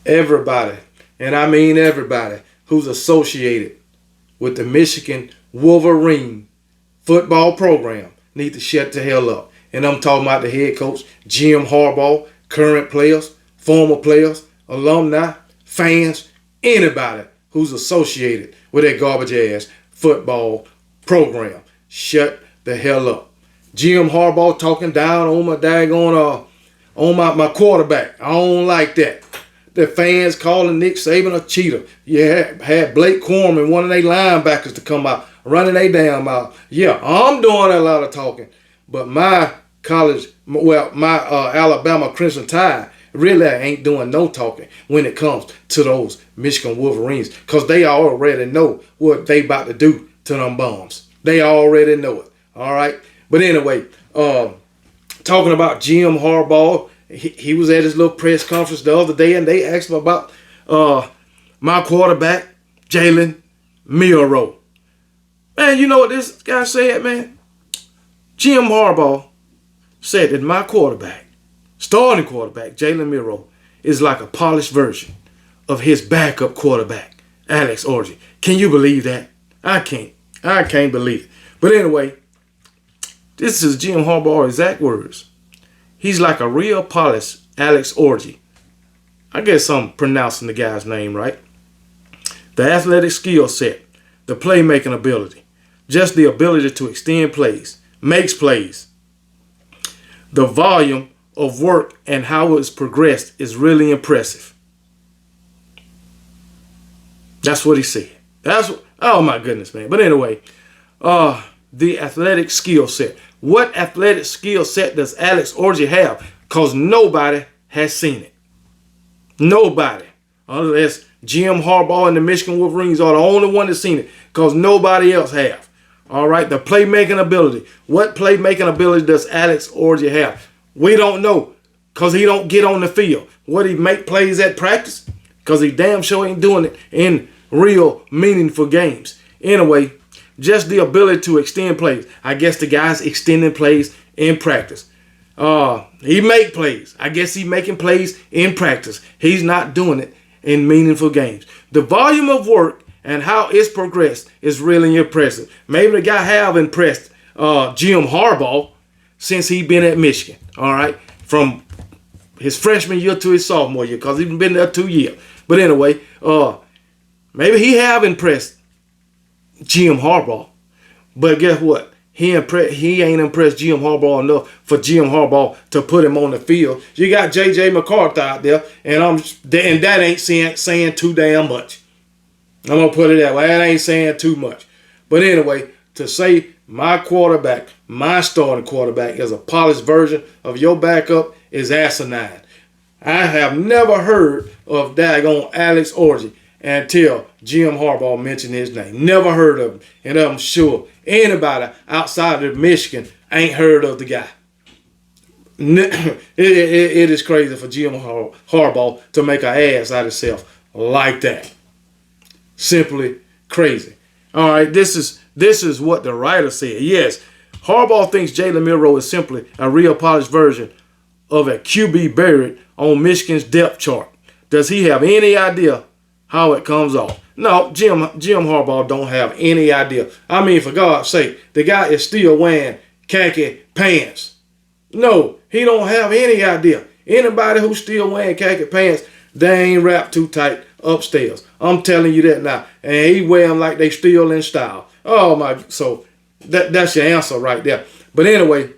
Everybody, and I mean everybody, who's associated with the Michigan Wolverine football program need to shut the hell up. And I'm talking about the head coach, Jim Harbaugh, current players, former players, alumni, fans, anybody who's associated with that garbage ass football program. Shut the hell up. Jim Harbaugh talking down on my daggone on my quarterback. I don't like that. The fans calling Nick Saban a cheater. You had Blake Corman, one of their linebackers, to come out running their damn mouth. Yeah, I'm doing a lot of talking, but my Alabama Crimson Tide really ain't doing no talking when it comes to those Michigan Wolverines, because they already know what they about to do to them bums. They already know it. All right. But anyway, talking about Jim Harbaugh, he was at his little press conference the other day, and they asked him about my quarterback, Jalen Milroe. Man, you know what this guy said, man? Jim Harbaugh said that my quarterback, starting quarterback, Jalen Milroe, is like a polished version of his backup quarterback, Alex Orji. Can you believe that? I can't. I can't believe it. But anyway, this is Jim Harbaugh's exact words. He's like a real polished Alex Orji. I guess I'm pronouncing the guy's name right. The athletic skill set, the playmaking ability, just the ability to extend plays, makes plays. The volume of work and how it's progressed is really impressive. That's what he said. Oh my goodness, man. But anyway, the athletic skill set. What athletic skill set does Alex Orji have? Because nobody has seen it. Nobody. Unless Jim Harbaugh and the Michigan Wolverines are the only one that's seen it. Because nobody else have. All right, the playmaking ability. What playmaking ability does Alex Orji have? We don't know, because he don't get on the field. What, he make plays at practice? Because he damn sure ain't doing it in real meaningful games. Anyway, just the ability to extend plays. I guess the guy's extending plays in practice. He make plays. I guess he's making plays in practice. He's not doing it in meaningful games. The volume of work and how it's progressed is really impressive. Maybe the guy have impressed Jim Harbaugh since he been at Michigan. All right, from his freshman year to his sophomore year, because he's been there 2 years. But anyway, maybe he have impressed Jim Harbaugh. But guess what? He ain't impressed Jim Harbaugh enough for Jim Harbaugh to put him on the field. You got J.J. McCarthy out there, and that ain't saying too damn much. I'm going to put it that way. That ain't saying too much. But anyway, to say my quarterback, my starting quarterback, is a polished version of your backup is asinine. I have never heard of daggone Alex Orji until Jim Harbaugh mentioned his name. Never heard of him. And I'm sure anybody outside of Michigan ain't heard of the guy. It is crazy for Jim Harbaugh to make an ass out of himself like that. Simply crazy. All right, this is what the writer said. Yes, Harbaugh thinks Jalen Milroe is simply a real polished version of a QB buried on Michigan's depth chart. Does he have any idea how it comes off? No, Jim Harbaugh don't have any idea. I mean, for God's sake, the guy is still wearing khaki pants. No, he don't have any idea. Anybody who's still wearing khaki pants, they ain't wrapped too tight upstairs. I'm telling you that now. And he wear them like they still in style. Oh my! So that's your answer right there. But anyway,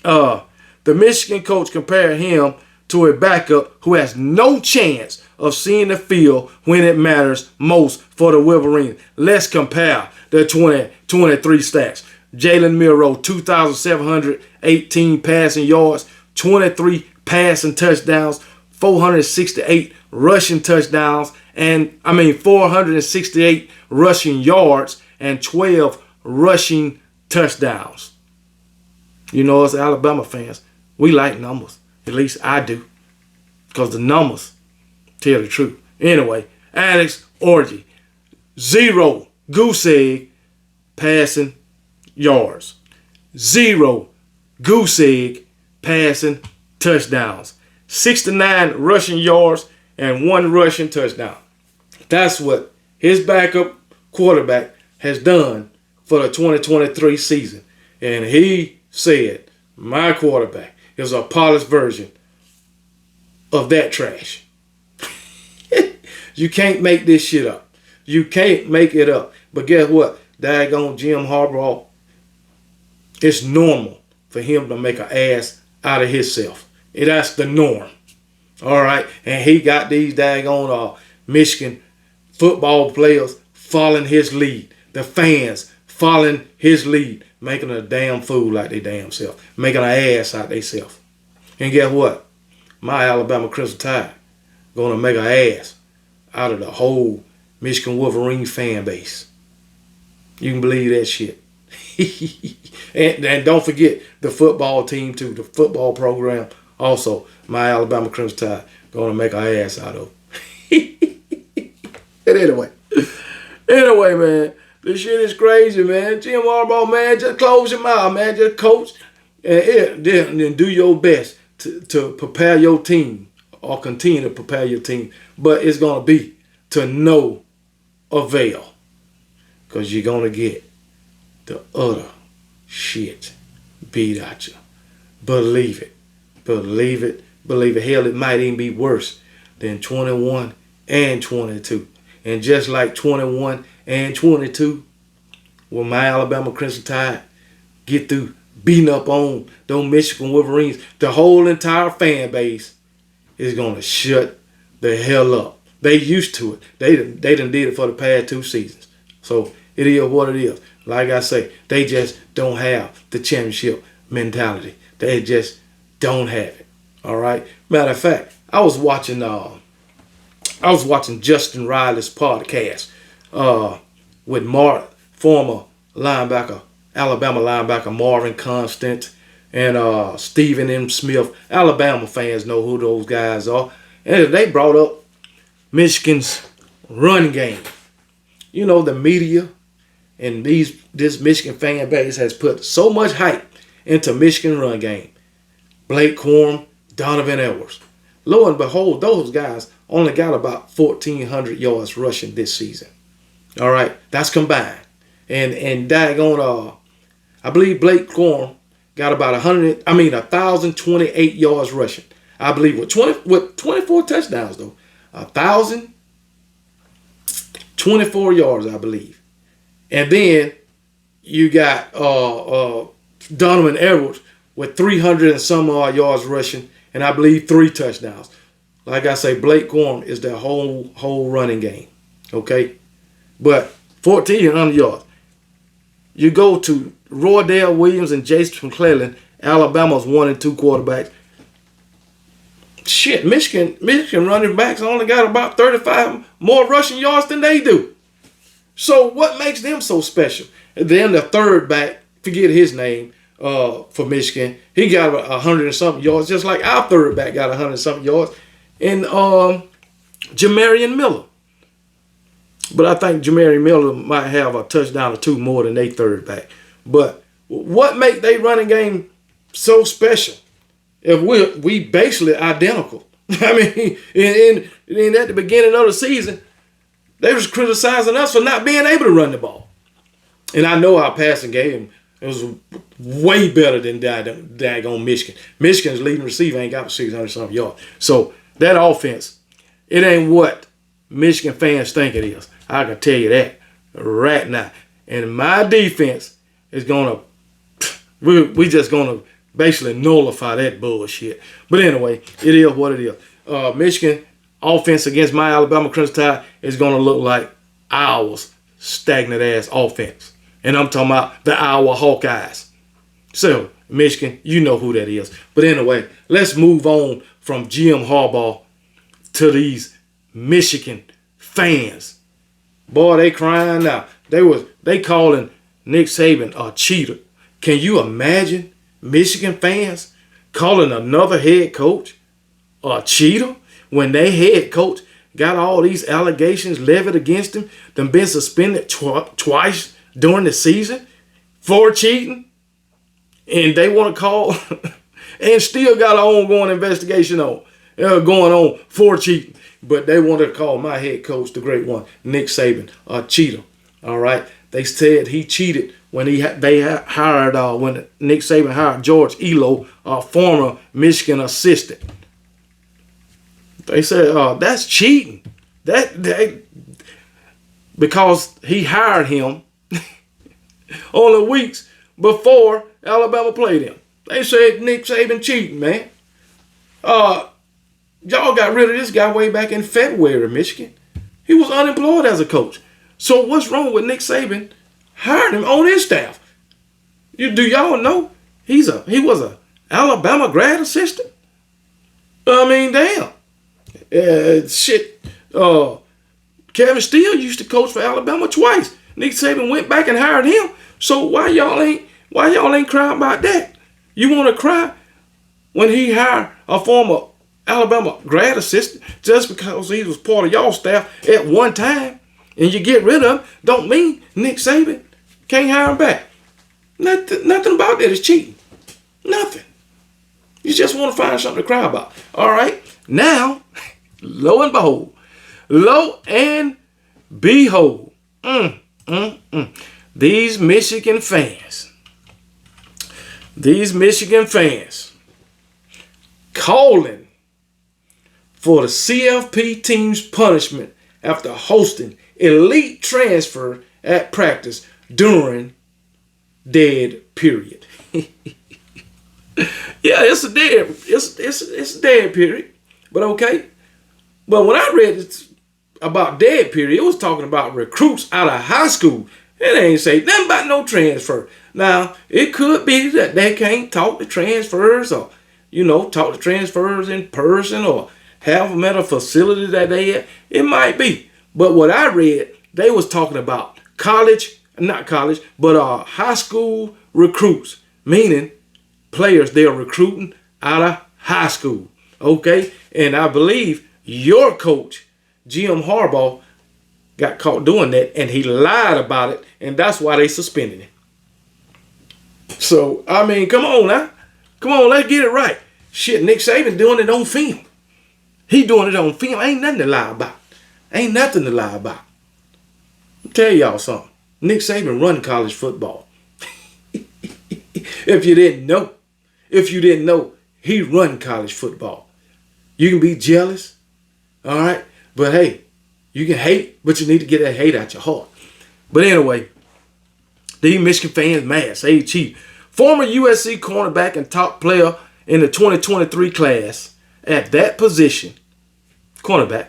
the Michigan coach compared him to a backup who has no chance of seeing the field when it matters most for the Wolverines. Let's compare the 2023 stats. Jalen Milroe, 2,718 passing yards, 23 passing touchdowns, 468 rushing touchdowns, 468 rushing yards, and 12 rushing touchdowns. You know, us Alabama fans, we like numbers. At least I do. Because the numbers tell the truth. Anyway, Alex Orji, 0 goose egg passing yards. 0 goose egg passing touchdowns. 69 rushing yards and 1 rushing touchdown. That's what his backup quarterback has done for the 2023 season. And he said, my quarterback is a polished version of that trash. You can't make this shit up. You can't make it up. But guess what? Daggone Jim Harbaugh, it's normal for him to make an ass out of himself. That's the norm. All right? And he got these daggone Michigan football players following his lead. The fans following his lead. Making a damn fool like they damn self. Making an ass out they self. And guess what? My Alabama Crimson Tide going to make an ass out of the whole Michigan Wolverine fan base. You can believe that shit. and don't forget the football team too, the football program. Also, my Alabama Crimson Tide going to make an ass out of. And anyway, man, this shit is crazy, man. Jim Harbaugh, man, just close your mouth, man. Just coach and then do your best to prepare your team or continue to prepare your team. But it's going to be to no avail because you're going to get the utter shit beat at you. Believe it. Believe it. Believe it. Hell, it might even be worse than 21 and 22. And just like 21 and 22, when my Alabama Crimson Tide get through beating up on those Michigan Wolverines, the whole entire fan base is going to shut the hell up. They used to it. They done did it for the past 2 seasons. So it is what it is. Like I say, they just don't have the championship mentality. They just don't have it. All right. Matter of fact, I was watching Justin Riley's podcast with former linebacker, Alabama linebacker Marvin Constant and Stephen M. Smith. Alabama fans know who those guys are. And they brought up Michigan's run game. You know, the media and this Michigan fan base has put so much hype into Michigan run game. Blake Corum, Donovan Edwards. Lo and behold, those guys only got about 1,400 yards rushing this season. All right, that's combined. And daggone, I believe Blake Corum got about 1,028 yards rushing. I believe with 24 touchdowns though, 1,024 yards, I believe. And then you got Donovan Edwards with 300 and some odd yards rushing, and I believe 3 touchdowns. Like I say, Blake Corum is their whole running game. Okay? But 1,400 yards. You go to Roydell Williams and Jason McClellan, Alabama's 1 and 2 quarterbacks. Shit, Michigan running backs only got about 35 more rushing yards than they do. So what makes them so special? And then the third back, forget his name, for Michigan, he got 100 and something yards, just like our third back got 100 and something yards. And Jamarian Miller. But I think Jamarian Miller might have a touchdown or 2 more than they third back. But what make they running game so special? If we basically identical. I mean, in at the beginning of the season, they was criticizing us for not being able to run the ball. And I know our passing game, it was way better than daggone Michigan. Michigan's leading receiver ain't got 600 something yards. So that offense, it ain't what Michigan fans think it is. I can tell you that right now. And my defense is gonna, we just gonna basically nullify that bullshit. But anyway, it is what it is. Michigan offense against my Alabama Crimson Tide is gonna look like ours stagnant ass offense. And I'm talking about the Iowa Hawkeyes. So, Michigan, you know who that is. But anyway, let's move on from Jim Harbaugh to these Michigan fans. Boy, they crying now. They calling Nick Saban a cheater. Can you imagine Michigan fans calling another head coach a cheater when their head coach got all these allegations levied against him, them been suspended twice during the season for cheating, and they want to call and still got an ongoing investigation going on for cheating. but they wanted to call my head coach, the great one, Nick Saban, a cheater. All right. They said he cheated when they hired when Nick Saban hired George Elo, a former Michigan assistant. They said that's cheating. Because he hired him only weeks before Alabama played him. They said Nick Saban cheating, man. Y'all got rid of this guy way back in February, Michigan. He was unemployed as a coach. So what's wrong with Nick Saban hiring him on his staff? Do y'all know he was a Alabama grad assistant? I mean, damn. Kevin Steele used to coach for Alabama twice. Nick Saban went back and hired him. So why y'all ain't crying about that? You want to cry when he hired a former Alabama grad assistant just because he was part of y'all staff at one time, and you get rid of him, don't mean Nick Saban can't hire him back. Nothing about that is cheating. Nothing. You just want to find something to cry about. All right. Now, lo and behold, these Michigan fans calling for the CFP team's punishment after hosting elite transfer at practice during dead period. Yeah, it's a dead period, but okay. But when I read it about dead period, it was talking about recruits out of high school. It ain't say nothing about no transfer. Now, it could be that they can't talk to transfers or, talk to transfers in person or have them at a facility that they at. It might be. But what I read, they was talking about high school recruits, meaning players they are recruiting out of high school. Okay? And I believe your coach, Jim Harbaugh, got caught doing that, and he lied about it, and that's why they suspended him. So, I mean, come on now. Come on, let's get it right. Shit, Nick Saban doing it on film. He doing it on film. Ain't nothing to lie about. Ain't nothing to lie about. I'll tell y'all something. Nick Saban run college football. If you didn't know, he run college football. You can be jealous, all right? But hey, you can hate, but you need to get that hate out your heart. But anyway, these Michigan fans mad. Say he cheat. Former USC cornerback and top player in the 2023 class at that position, cornerback,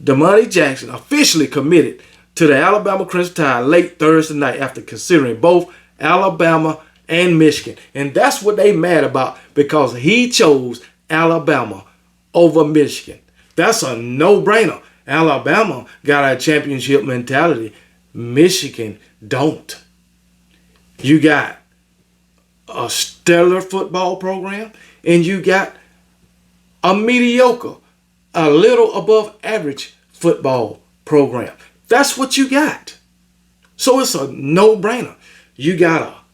Deone Jackson officially committed to the Alabama Crimson Tide late Thursday night after considering both Alabama and Michigan. And that's what they mad about, because he chose Alabama over Michigan. That's a no-brainer. Alabama got a championship mentality. Michigan don't. You got a stellar football program, and you got a mediocre, a little above average football program. That's what you got. So it's a no-brainer. You got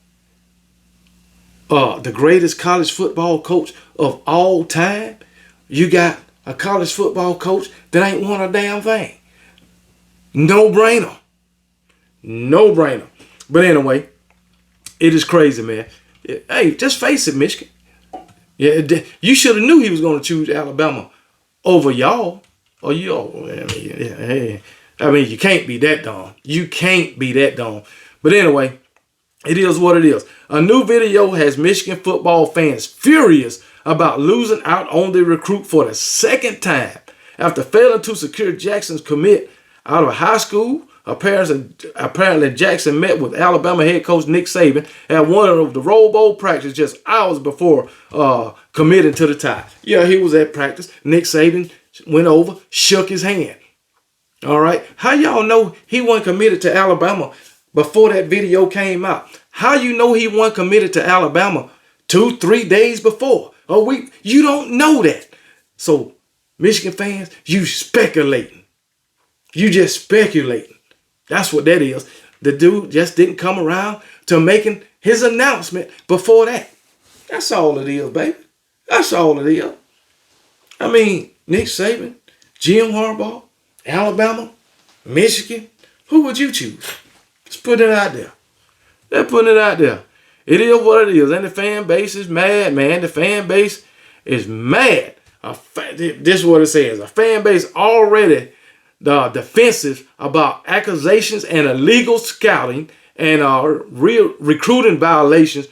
the greatest college football coach of all time. You got a college football coach that ain't won a damn thing. No-brainer. No-brainer. But anyway, it is crazy, man. Hey, just face it, Michigan. Yeah, you should have knew he was going to choose Alabama over y'all. Or y'all. I mean, you can't be that dumb. You can't be that dumb. But anyway, it is what it is. A new video has Michigan football fans furious about losing out on the recruit for the second time after failing to secure Jackson's commit out of high school. Apparently, Jackson met with Alabama head coach Nick Saban at one of the Rose Bowl practice just hours before committing to the Tide. Yeah, he was at practice. Nick Saban went over, shook his hand. All right. How y'all know he wasn't committed to Alabama before that video came out? How you know he wasn't committed to Alabama 2-3 days before? A week? You don't know that. So, Michigan fans, you speculating. You just speculating. That's what that is. The dude just didn't come around to making his announcement before that. That's all it is, baby. That's all it is. I mean, Nick Saban, Jim Harbaugh, Alabama, Michigan. Who would you choose? Let's put it out there. They're putting it out there. It is what it is. And the fan base is mad, man. The fan base is mad. This is what it says. A fan base already defensive about accusations and illegal scouting and real recruiting violations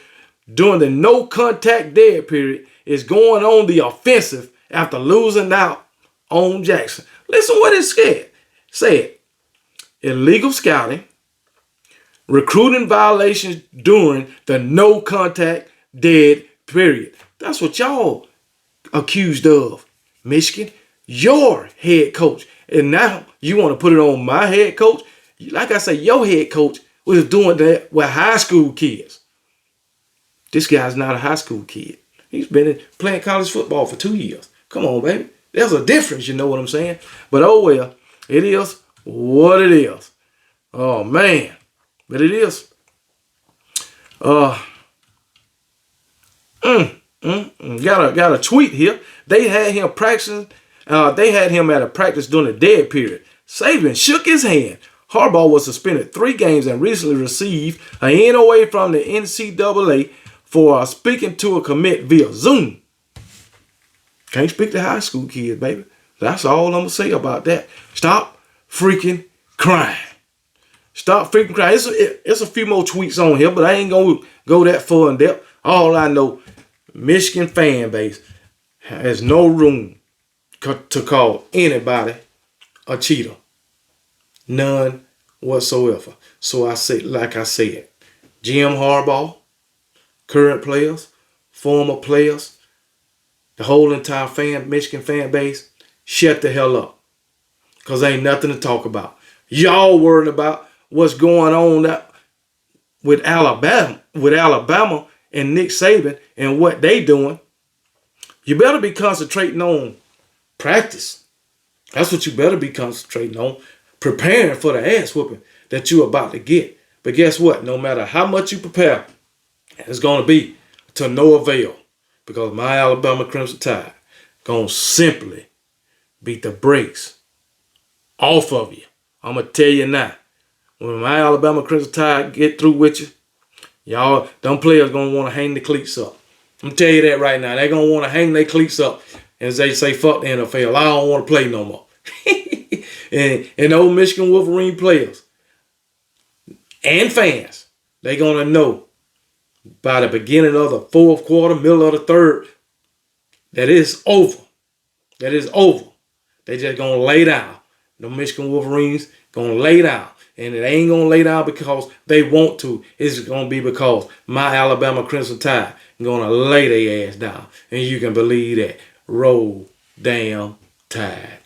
during the no contact dead period is going on the offensive after losing out on Jackson. Listen what it said. Illegal scouting, recruiting violations during the no contact dead period. That's what y'all accused of, Michigan. Your head coach. And now you want to put it on my head coach? Like I say, your head coach was doing that with high school kids. This guy's not a high school kid. He's been playing college football for 2 years. Come on, baby. There's a difference, you know what I'm saying? But oh well, it is what it is. Oh man. But it is. Got a tweet here. They had him practicing. They had him at a practice during the dead period. Saban shook his hand. Harbaugh was suspended 3 games and recently received an NOA from the NCAA for speaking to a commit via Zoom. Can't speak to high school kids, baby. That's all I'm going to say about that. Stop freaking crying. Stop freaking crying. It's a few more tweets on here, but I ain't going to go that far in depth. All I know, Michigan fan base has no room to call anybody a cheater. None whatsoever. So I say, like I said, Jim Harbaugh, current players, former players, the whole entire Michigan fan base, shut the hell up. Because ain't nothing to talk about. Y'all worried about what's going on with Alabama and Nick Saban and what they doing. You better be concentrating on practice. That's what you better be concentrating on. Preparing for the ass whooping that you're about to get. But guess what? No matter how much you prepare, it's going to be to no avail. Because my Alabama Crimson Tide going to simply beat the brakes off of you. I'm going to tell you now. When my Alabama Crimson Tide get through with you, y'all, them players going to want to hang the cleats up. I'm going to tell you that right now. They're going to want to hang their cleats up and they say, fuck the NFL. I don't want to play no more. and old Michigan Wolverine players and fans, they're going to know by the beginning of the 4th quarter, middle of the 3rd, that it's over. That is over. They just going to lay down. The Michigan Wolverines going to lay down. And it ain't going to lay down because they want to. It's going to be because my Alabama Crimson Tide going to lay their ass down. And you can believe that. Roll damn Tide.